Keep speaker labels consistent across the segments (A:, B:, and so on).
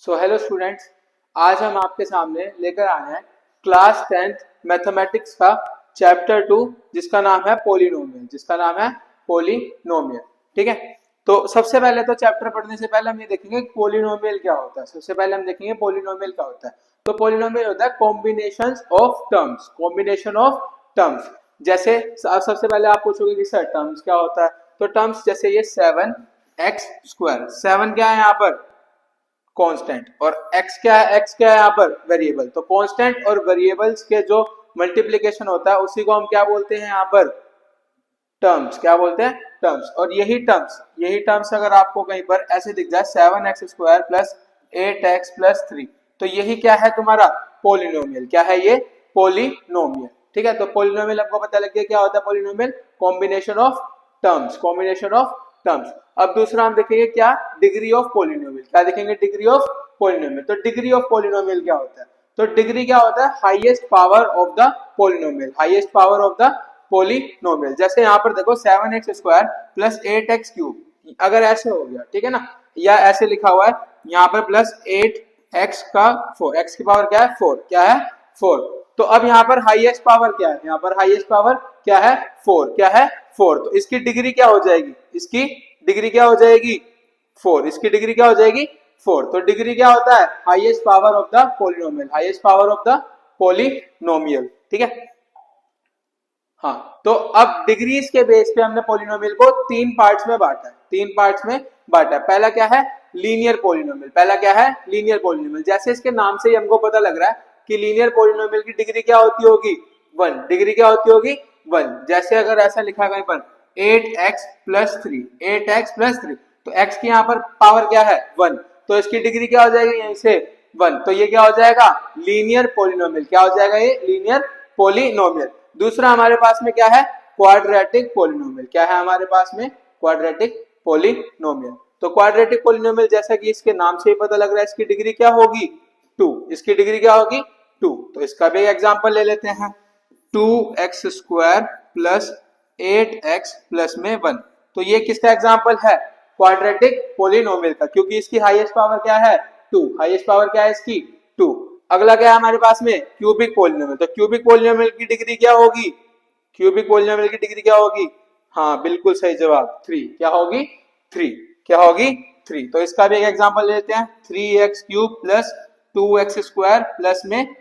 A: So hello students, आज हम आपके सामने लेकर आए हैं क्लास 10th मैथमेटिक्स का चैप्टर 2 जिसका नाम है पोलिनोमियल। ठीक है, तो सबसे पहले तो चैप्टर पढ़ने से पहले हम ये देखेंगे पोलिनोमियल क्या होता है। सबसे पहले हम देखेंगे पोलिनोमियल क्या होता है। तो पोलिनोमियल होता है कॉम्बिनेशन ऑफ टर्म्स। जैसे सबसे पहले आप पूछोगे कि सर टर्म्स क्या होता है, तो टर्म्स जैसे ये 7x², 7 क्या है यहाँ पर कांस्टेंट, और x क्या है, x क्या है यहाँ पर वेरिएबल। तो कांस्टेंट और वेरिएबल्स के जो मल्टीप्लिकेशन होता है उसी को हम क्या बोलते हैं यहाँ पर टर्म्स। क्या बोलते हैं? टर्म्स। और यही टर्म्स अगर आपको कहीं पर ऐसे दिख जाए 7x² प्लस 8x+3, तो यही क्या है तुम्हारा पोलिनोमियल। क्या है ये? पोलिनोमियल। ठीक है, तो पोलिनोमियल आपको पता लग गया क्या होता है पोलिनोमियल, कॉम्बिनेशन ऑफ टर्म्स। अब दूसरा हम देखेंगे क्या, डिग्री ऑफ पोलिनोमियल। क्या देखेंगे? Degree of polynomial. तो डिग्री ऑफ पोलिनोमियल क्या होता है? तो डिग्री क्या होता है? Highest power of the polynomial. जैसे यहाँ पर देखो 7x² प्लस 8x³ अगर ऐसे हो गया, ठीक है ना, या ऐसे लिखा हुआ है यहाँ पर प्लस 8x का 4, x की पावर क्या है 4, क्या है 4। तो अब यहाँ पर हाईएस्ट पावर क्या है? यहाँ पर हाईएस्ट पावर क्या है 4, क्या है 4। तो इसकी डिग्री क्या हो जाएगी? इसकी डिग्री क्या हो जाएगी 4। इसकी डिग्री क्या हो जाएगी 4। तो डिग्री क्या होता है? Highest power of the polynomial. ठीक है, हाँ। तो अब डिग्रीज के बेस पे हमने पोलिनोमियल को तीन पार्ट्स में बांटा है। पहला क्या है? Linear polynomial. जैसे इसके नाम से ही हमको पता लग रहा है कि लीनियर पोलिनोमियल की डिग्री क्या होती होगी 1। डिग्री क्या होती होगी 1। जैसे अगर ऐसा लिखा कहीं पर 8x+3, तो x की यहाँ पर पावर क्या है 1, तो इसकी डिग्री क्या हो जाएगी यहीं से 1। तो ये क्या हो जाएगा? Linear polynomial. क्या हो जाएगा ये? Linear polynomial. दूसरा हमारे पास में क्या है? Quadratic polynomial. क्या है हमारे पास में? Quadratic polynomial. तो क्वाड्रेटिक पोलिनोमियल जैसा कि इसके नाम से ही पता लग रहा है, इसकी डिग्री क्या होगी 2। इसकी डिग्री क्या होगी 2। तो इसका भी एग्जांपल ले लेते हैं, 2x² प्लस 8x प्लस में 1। तो ये किसका एग्जांपल है? क्वाड्रेटिक पोलिनोमियल का, क्योंकि इसकी हाईएस्ट पावर क्या है 2। हाईएस्ट पावर क्या है इसकी 2। अगला क्या है हमारे पास में? Cubic polynomial. तो क्यूबिक पोलिनोमियल की डिग्री क्या होगी? हाँ बिल्कुल सही जवाब 3। क्या होगी 3। तो इसका भी एक एग्जांपल लेते हैं, 3x³ प्लस 2x² प्लस में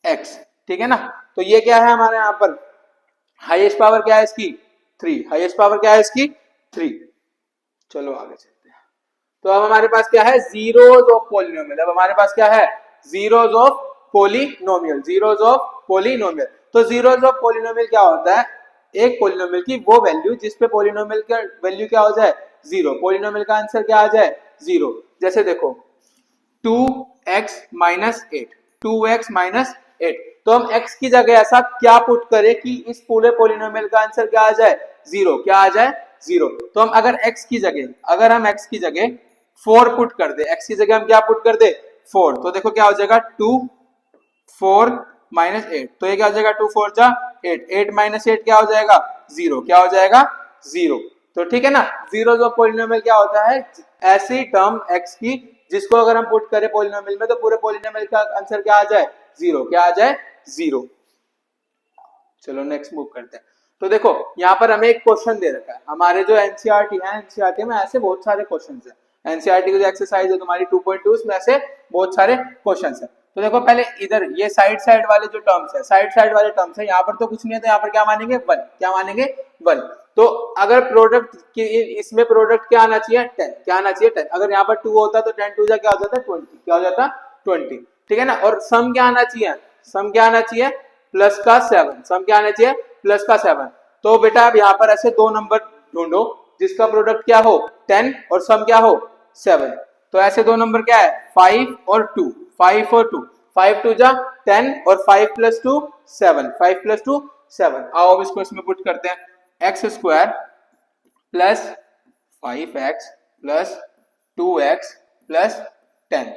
A: x। ठीक है ना, तो ये क्या है हमारे यहाँ पर हाईएस्ट पावर क्या है इसकी 3। चलो आगे चलते हैं। तो अब हमारे पास क्या है? Zeros of polynomial. तो जीरोज ऑफ पोलिनोमियल क्या होता है? एक पोलिनोमियल की वो वैल्यू जिस पे पोलिनोमियल का वैल्यू क्या हो जाए 0, पोलिनोमियल का आंसर क्या आ जाए 0। जैसे देखो 2x-8, तो हम x की जगह ऐसा क्या पुट करें कि इस पूरे पोलिनोमियल का आंसर क्या आ जाए 0, क्या आ जाए 0। तो हम अगर x की जगह 4 पुट कर दे, x की जगह हम क्या पुट कर दे 4, तो देखो क्या हो जाएगा 2 4 -8, तो ये क्या हो जाएगा 2 4 जा 8, 8 - 8 क्या हो जाएगा 0, क्या हो जाएगा 0। तो ठीक है ना, जीरोज ऑफ पोलिनोमियल क्या होता है? ऐसी टर्म x की जिसको अगर हम पुट करें पोलिनोमियल में तो पूरे पोलिनोमियल का आंसर क्या आ जाए 0, क्या आ जाए 0। चलो नेक्स्ट मूव करते हैं। तो देखो यहाँ पर हमें एक क्वेश्चन दे रखा है, हमारे जो एनसीईआरटी है, एनसीईआरटी में ऐसे बहुत सारे क्वेश्चन है। एनसीईआरटी की जो एक्सरसाइज है तुम्हारी 2.2, उसमें ऐसे बहुत सारे क्वेश्चन है। तो देखो पहले इधर ये साइड वाले जो टर्म्स है, साइड वाले टर्म्स है, यहाँ पर तो कुछ नहीं है, तो यहाँ पर क्या मानेंगे 1, क्या मानेंगे 1। तो अगर प्रोडक्ट की इसमें प्रोडक्ट क्या आना चाहिए 10, क्या आना चाहिए 10। अगर यहाँ पर 2 होता तो 10 2 जा क्या हो जाता 20, क्या हो जाता 20। ठीक है ना, और सम क्या आना चाहिए प्लस का 7, सम क्या आना चाहिए प्लस का 7। तो बेटा अब यहाँ पर ऐसे दो नंबर ढूंढो जिसका प्रोडक्ट क्या हो 10 और सम क्या हो 7। तो ऐसे दो नंबर क्या है 5 और 2, 5 और 2, 5 2 जा 10 और 5 + 2 7, 5 + 2 7। आओ अब इसको इसमें पुट करते हैं, x² plus 5x plus 2x plus 10।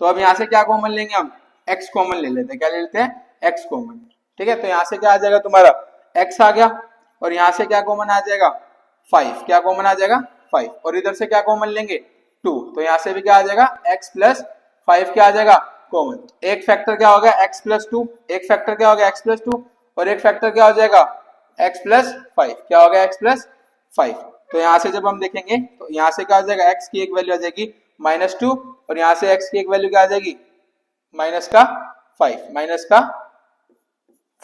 A: तो अब यहाँ से क्या कॉमन लेंगे हम? x कॉमन ले लेते हैं। क्या ले लेते हैं? x common. ठीक है, तो यहाँ से क्या आ जाएगा तुम्हारा x आ गया, और यहाँ से क्या कॉमन आ जाएगा 5, क्या कॉमन आ जाएगा 5, और इधर से क्या कॉमन लेंगे 2, तो यहाँ से भी क्या आ जाएगा x प्लस 5 क्या आ जाएगा कॉमन। एक फैक्टर क्या होगा x प्लस 2, एक फैक्टर क्या होगा x प्लस 2 और एक फैक्टर क्या हो जाएगा x प्लस 5, क्या होगा x प्लस 5। तो यहाँ से जब हम देखेंगे तो यहाँ से क्या आ जाएगा x की एक वैल्यू आ जाएगी -2 और यहाँ से x की एक वैल्यू क्या आ जाएगी माइनस का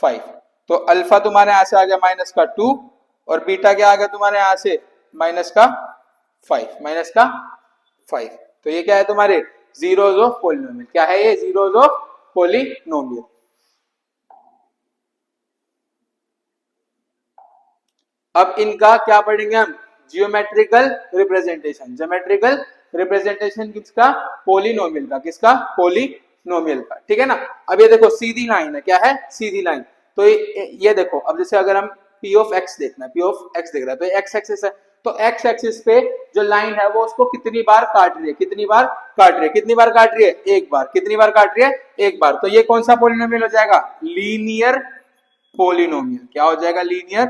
A: 5। तो अल्फा तुम्हारे यहाँ से आ गया -2 और बीटा क्या आ गया तुम्हारे यहाँ से -5। तो ये क्या है तुम्हारे जीरोज ऑफ पॉलिनोमियल। क्या है ये जीरोज ऑफ पॉलिनोमियल। अब इनका क्या पढ़ेंगे हम जियोमेट्रिकल रिप्रेजेंटेशन। ज्योमेट्रिकल रिप्रेजेंटेशन किसका पॉलिनोमियल का, किसका पॉलिनोमियल का, ठीक है ना। अब ये देखो सीधी लाइन है, क्या है सीधी लाइन। तो ये देखो अब जैसे अगर हम p ऑफ x देखना है, p ऑफ x देख रहा है तो x एक्सिस है, तो x एक्सिस पे जो लाइन है वो उसको कितनी बार काट रही है, कितनी बार काट रही है, कितनी बार काट रही है एक बार, कितनी बार काट रही है एक बार। तो ये कौन सा पॉलिनोमियल हो जाएगा लीनियर पॉलिनोमियल। क्या हो जाएगा लीनियर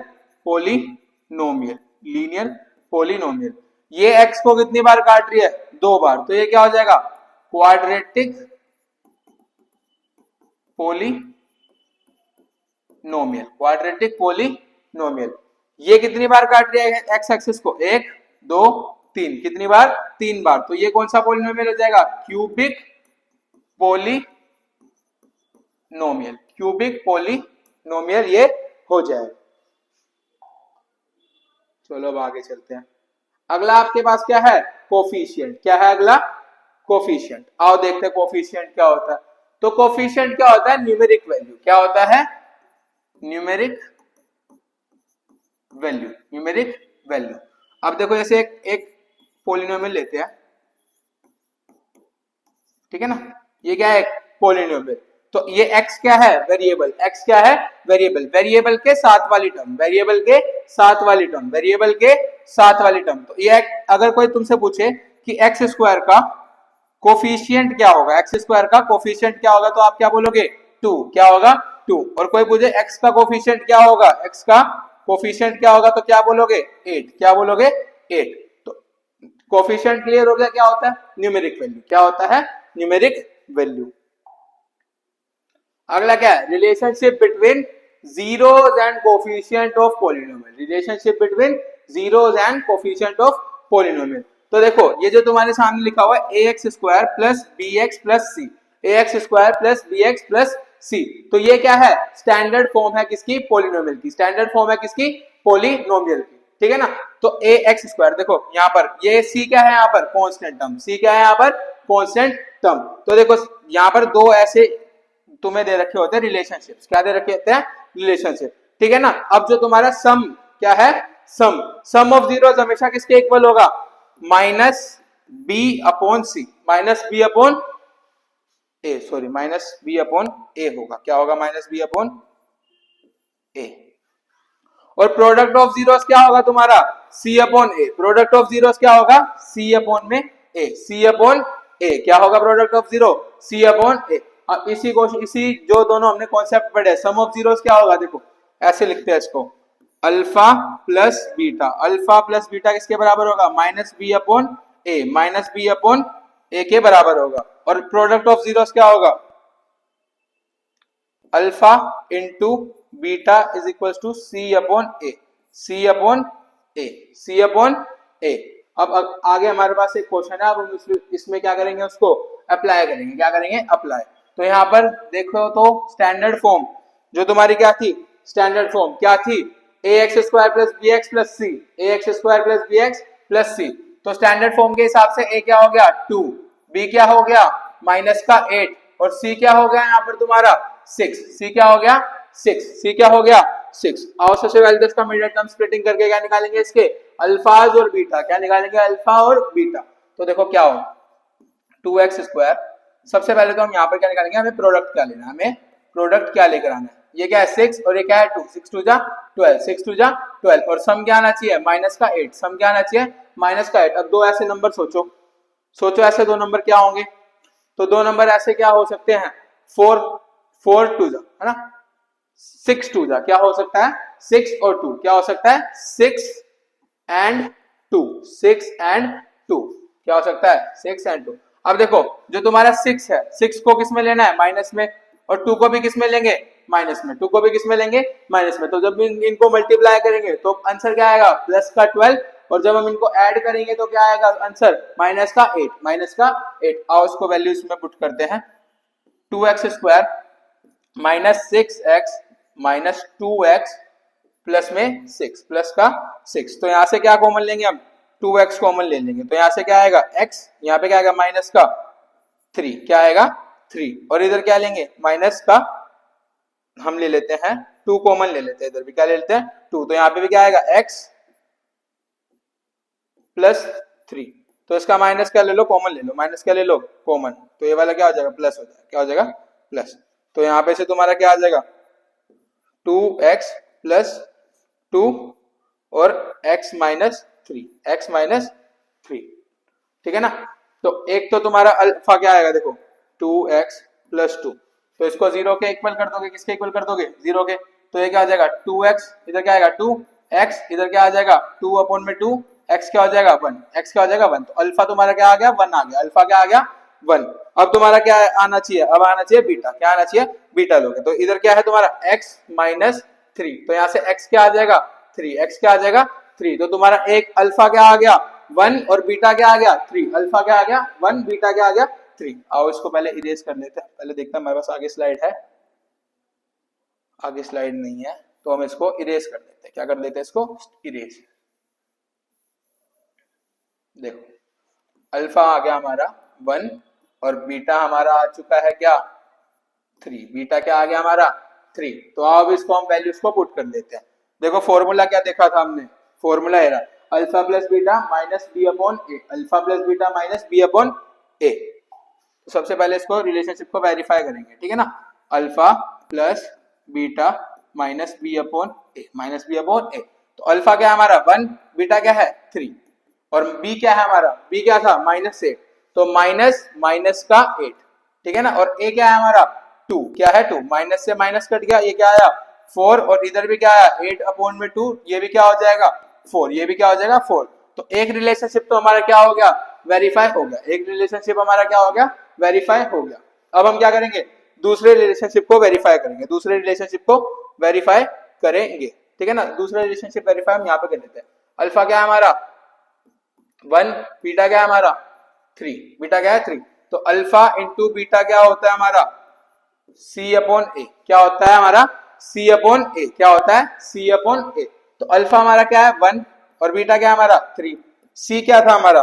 A: पॉलिनोमियल, लीनियर पॉलिनोमियल। ये x को कितनी बार काट रही है दो बार, तो ये क्या हो जाएगा क्वाड्रेटिक पॉलिनोमियल, क्वाड्रेटिक पॉलिनोमियल। ये कितनी बार काट रही है x एक्सिस को 1 2 3, कितनी बार 3 बार। तो ये कौन सा पॉलिनोमियल हो जाएगा क्यूबिक पॉलिनोमियल, क्यूबिक पॉलिनोमियल ये हो जाएगा। चलो अब आगे चलते हैं। अगला आपके पास क्या है कोफिशिएंट। क्या है अगला कोफिशिएंट। आओ देखते हैं कोफिशिएंट क्या होता है। तो कोफिशिएंट क्या होता है न्यूमेरिक वैल्यू। क्या होता है न्यूमेरिक वैल्यू, न्यूमेरिक वैल्यू। अब देखो जैसे एक पॉलिनोमियल लेते हैं, ठीक है ना, ये क्या है पॉलिनोमियल। तो ये x क्या है वेरिएबल, x क्या है वेरिएबल, वेरिएबल के साथ वाली टर्म, वेरिएबल के साथ वाली टर्म, वेरिएबल के साथ वाली टर्म। तो ये अगर कोई तुमसे पूछे कि x स्क्वायर का कोफिशिएंट क्या होगा, x स्क्वायर का कोफिशिएंट क्या होगा, तो आप क्या बोलोगे 2, क्या होगा 2। और कोई पूछे x का कोफिशिएंट क्या होगा, x का कोफिशिएंट क्या होगा, तो क्या बोलोगे 8, क्या बोलोगे 8। तो कोफिशिएंट क्लियर हो गया क्या होता है न्यूमेरिक वैल्यू, क्या होता है न्यूमेरिक वैल्यू। अगला क्या है relationship between zeros and coefficient of polynomial, relationship between zeros and coefficient of polynomial. तो देखो ये जो तुम्हारे सामने लिखा हुआ है ax square plus bx plus c, ax square plus bx plus c, तो ये क्या है स्टैंडर्ड फॉर्म है किसकी पॉलिनोमियल की, स्टैंडर्ड फॉर्म है किसकी पॉलिनोमियल की, ठीक है ना। तो ax स्क्वायर देखो यहाँ पर ये c क्या है यहाँ पर कांस्टेंट टर्म, c क्या है यहाँ पर कांस्टेंट टर्म। तो देखो यहाँ पर दो ऐसे तुम्हें दे रखे होते हैं रिलेशनशिप्स, क्या दे रखे होते हैं रिलेशनशिप, ठीक है ना। अब जो तुम्हारा सम क्या है सम ऑफ जीरोस हमेशा किसके इक्वल होगा माइनस बी अपॉन सी, माइनस बी अपॉन ए, सॉरी माइनस बी अपॉन ए होगा, क्या होगा माइनस बी अपॉन ए। और प्रोडक्ट ऑफ जीरोस क्या होगा तुम्हारा C upon A, product of zeros क्या होगा सी अपॉन में ए, सी अपॉन ए क्या होगा product of zero C upon A. अब इसी जो दोनों हमने कॉन्सेप्ट पढ़े सम ऑफ जीरोस क्या होगा, देखो ऐसे लिखते हैं इसको alpha plus beta, alpha plus beta किसके बराबर होगा minus B upon A, minus B upon A के बराबर होगा। और प्रोडक्ट ऑफ जीरोस क्या होगा alpha into beta is equal to C upon A, C upon A, C upon A. अब आगे हमारे पास एक क्वेश्चन है, अब हम इसमें क्या करेंगे उसको अप्लाई करेंगे, क्या करेंगे अप्लाई। तो यहाँ पर देखो तो स्टैंडर्ड फॉर्म जो तुम्हारी क्या थी स्टैंडर्ड फॉर्म क्या थी ax square plus bx plus c, ax square plus bx plus c। तो स्टैंडर्ड फॉर्म के हिसाब से a क्या हो गया 2, b क्या हो गया माइनस का 8 और c क्या हो गया यहाँ पर तुम्हारा 6, c क्या हो गया 6, c क्या हो गया 6। और सबसे पहले इसका मिडिल टर्म स्प्लिटिंग करके क्या निकालेंगे इसके अल्फाज और बीटा, क्या निकालेंगे अल्फा और बीटा। तो देखो क्या होगा 2x स्क्वायर, सबसे पहले तो हम यहाँ पर क्या निकालेंगे हमें प्रोडक्ट क्या लेना है, हमें प्रोडक्ट क्या लेकर आना है, ये क्या है 6 और ये क्या है 2, 6 2 जा 12, 6 2 जा 12 और सम क्या आना चाहिए माइनस का 8, सम क्या आना चाहिए माइनस का 8। अब दो ऐसे नंबर सोचो, सोचो ऐसे दो नंबर क्या होंगे, तो दो नंबर ऐसे क्या हो सकते हैं 4 2 जा है ना 6 2 जा, क्या हो सकता है 6 और 2, क्या हो सकता है 6 and 2, 6 and 2 क्या हो सकता है 6 and 2। अब देखो जो तुम्हारा 6 है, 6 को किस में लेना है, माइनस में, और 2 को भी किस में लेंगे, माइनस में, 2 को भी किस में लेंगे, माइनस में। तो जब इनको मल्टीप्लाई करेंगे तो आंसर क्या आएगा, प्लस का 12, और जब हम इनको ऐड करेंगे तो क्या आएगा आंसर, माइनस का 8, माइनस का 8। आओ इसको वैल्यूज में पुट करते हैं। 2x square minus 6x minus 2x plus में 6, प्लस का 6। तो यहां से क्या कॉमन लेंगे हम, 2x कॉमन ले लेंगे, तो यहां से क्या आएगा x, यहाँ पे क्या आएगा माइनस का 3, क्या आएगा 3, और इधर क्या लेंगे माइनस का, हम ले लेते हैं 2 कॉमन ले लेते हैं, इधर भी क्या ले लेते हैं 2, तो यहाँ पे भी क्या आएगा x प्लस 3। तो इसका माइनस क्या ले लो, कॉमन ले लो, माइनस क्या ले लो कॉमन, तो ये वाला क्या हो जाएगा प्लस हो जाएगा, क्या हो जाएगा प्लस। तो यहाँ पे से तुम्हारा क्या आ जाएगा 2x प्लस 2 और x माइनस 3, x माइनस 3, ठीक है ना। तो एक तो तुम्हारा अल्फा क्या आएगा देखो 2x प्लस 2, तो इसको 0 के इक्वल कर दोगे, किसके इक्वल कर दोगे 0 के, तो ये क्या आ जाएगा 2x, इधर क्या आएगा 2x, इधर क्या आ जाएगा 2 अपॉन में 2, x क्या हो जाएगा 1, x क्या हो जाएगा 1। तो अल्फा तुम्हारा क्या आ गया 1 आ गया, अल्फा क्या आ गया 1। अब तुम्हारा क्या आना चाहिए, अब आना चाहिए बीटा, क्या आना चाहिए बीटा लोगे, तो इधर क्या है तुम्हारा x माइनस 3, तो यहाँ से x क्या आ जाएगा 3, x क्या आ जाएगा 3। तो तुम्हारा एक अल्फा क्या आ गया 1 और बीटा क्या आ गया 3, अल्फा क्या आ गया 1, बीटा क्या आ गया 3। आओ इसको पहले इरेज कर लेते हैं, पहले देखते हैं हमारे पास आगे स्लाइड है, आगे स्लाइड नहीं है, तो हम इसको इरेज कर देते हैं, क्या कर देते हैं इसको इरेज। देखो अल्फा आ गया हमारा 1 और बीटा हमारा आ चुका है क्या 3, बीटा क्या आ गया हमारा 3। तो अब इसको हम वैल्यूज को पुट कर देते हैं। देखो फॉर्मूला क्या देखा था हमने, formula era alpha plus beta minus B upon A, alpha plus beta minus B upon A. तो सबसे पहले इसको रिलेशनशिप को वेरीफाई करेंगे, ठीक है ना, alpha plus beta minus B upon A, minus B upon A. तो अल्फा क्या है हमारा 1, बीटा क्या है 3, और b क्या है हमारा, b क्या था माइनस 8, तो माइनस माइनस का 8, ठीक है ना, और a क्या है हमारा 2, क्या है 2, माइनस से माइनस कट गया, ये क्या आया 4, और इधर भी क्या आया 8 अपॉन में 2, ये भी क्या हो जाएगा 4, ये भी क्या हो जाएगा 4। तो एक रिलेशनशिप तो हमारा क्या हो गया वेरीफाई हो गया, एक रिलेशनशिप हमारा क्या हो गया वेरीफाई हो गया। अब हम क्या करेंगे दूसरे रिलेशनशिप को वेरीफाई करेंगे, दूसरे रिलेशनशिप को वेरीफाई करेंगे, ठीक है ना। दूसरा रिलेशनशिप वेरीफाई हम यहाँ पे कर लेते हैं। अल्फा क्या है हमारा 1, बीटा क्या है हमारा 3, बीटा क्या है 3, तो अल्फा इंटू बीटा क्या होता है हमारा c अपॉन ए, क्या होता है हमारा c अपॉन ए, क्या होता है c अपॉन ए। तो अल्फा हमारा क्या है 1 और बीटा क्या है हमारा 3, c क्या था हमारा,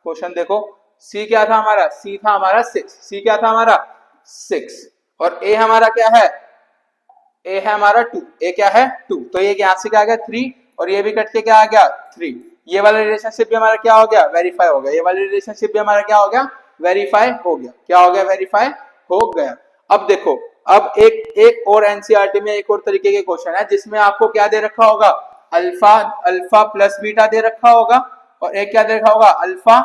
A: क्वेश्चन देखो c क्या था हमारा, c था हमारा 6, c क्या था हमारा 6, और a हमारा क्या है, a है हमारा 2, a क्या है 2, तो ये यहां से क्या आ गया 3, और ये भी कट के क्या आ गया 3। ये वाला रिलेशनशिप भी हमारा क्या हो गया वेरीफाई हो गया, ये वाला रिलेशनशिप भी हमारा क्या हो गया वेरीफाई हो गया, क्या हो गया वेरीफाई हो गया। अब देखो अब एक और एनसीईआरटी में एक और तरीके के क्वेश्चन है जिसमें आपको क्या दे रखा होगा अल्फा, अल्फा प्लस बीटा दे रखा होगा, और एक क्या दे रखा होगा alpha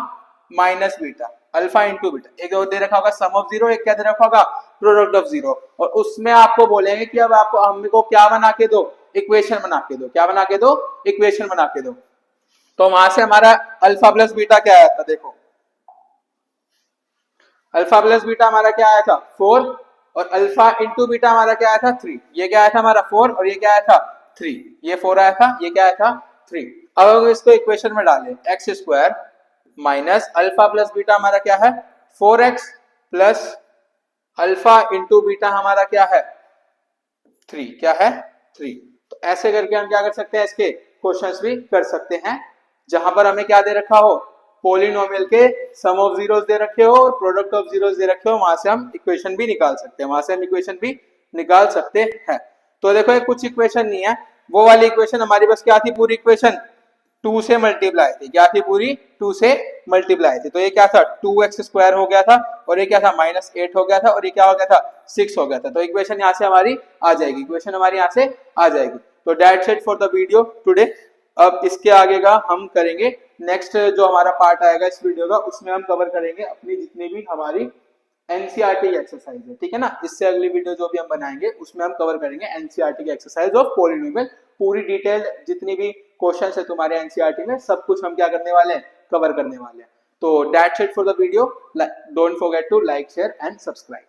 A: minus beta, alpha into beta, एक और दे रखा होगा सम ऑफ जीरो, एक क्या दे रखा होगा प्रोडक्ट ऑफ जीरो। और उसमें आपको बोलेंगे कि अब आपको हमको क्या बना के दो इक्वेशन बना के दो, क्या बना के दो इक्वेशन बना के दो। तो वहां से हमारा अल्फा प्लस बीटा क्या आया था, देखो अल्फा प्लस बीटा हमारा क्या आया था 4, और अल्फा इंटू बीटा हमारा क्या आया था 3, ये क्या आया था हमारा 4 और ये क्या आया था 3, ये 4 आया था, ये क्या आया था 3। अब हम इसको इक्वेशन में डालें x square minus alpha plus beta हमारा क्या है 4x plus alpha into beta हमारा क्या है 3, क्या है 3। तो ऐसे करके हम क्या कर सकते हैं इसके क्वेश्चंस भी कर सकते हैं, जहां पर हमें क्या दे रखा हो पॉलिनोमियल के सम ऑफ जीरोस दे रखे हो और प्रोडक्ट ऑफ जीरोस दे रखे हो, वहां से हम इक्वेशन भी निकाल सकते हैं, वहां से हम इक्वेशन भी निकाल सकते हैं। तो देखो ये कुछ इक्वेशन नहीं है, वो वाली इक्वेशन हमारी बस क्या थी पूरी इक्वेशन 2 से मल्टीप्लाई थी, क्या थी पूरी 2 से मल्टीप्लाई थी। तो ये क्या था 2x स्क्वायर हो गया था, और ये क्या था -8 हो गया था, और ये क्या हो गया था 6 हो गया था। तो इक्वेशन यहाँ से हमारी आ जाएगी, इक्वेशन हमारी यहाँ से आ जाएगी। तो that's it for the video today. अब इसके आगे का हम करेंगे नेक्स्ट जो हमारा पार्ट आएगा इस वीडियो का, उसमें हम कवर करेंगे अपनी जितनी भी हमारी एनसीईआरटी एक्सरसाइज है, ठीक है ना। इससे अगली वीडियो जो भी हम बनाएंगे उसमें हम कवर करेंगे एनसीईआरटी की एक्सरसाइज ऑफ पॉलिनोमियल, पूरी डिटेल जितनी भी क्वेश्चन है तुम्हारे एनसीईआरटी में सब कुछ हम क्या करने वाले हैं कवर करने वाले हैं। तो that's it for the video. Don't forget to like, share and subscribe.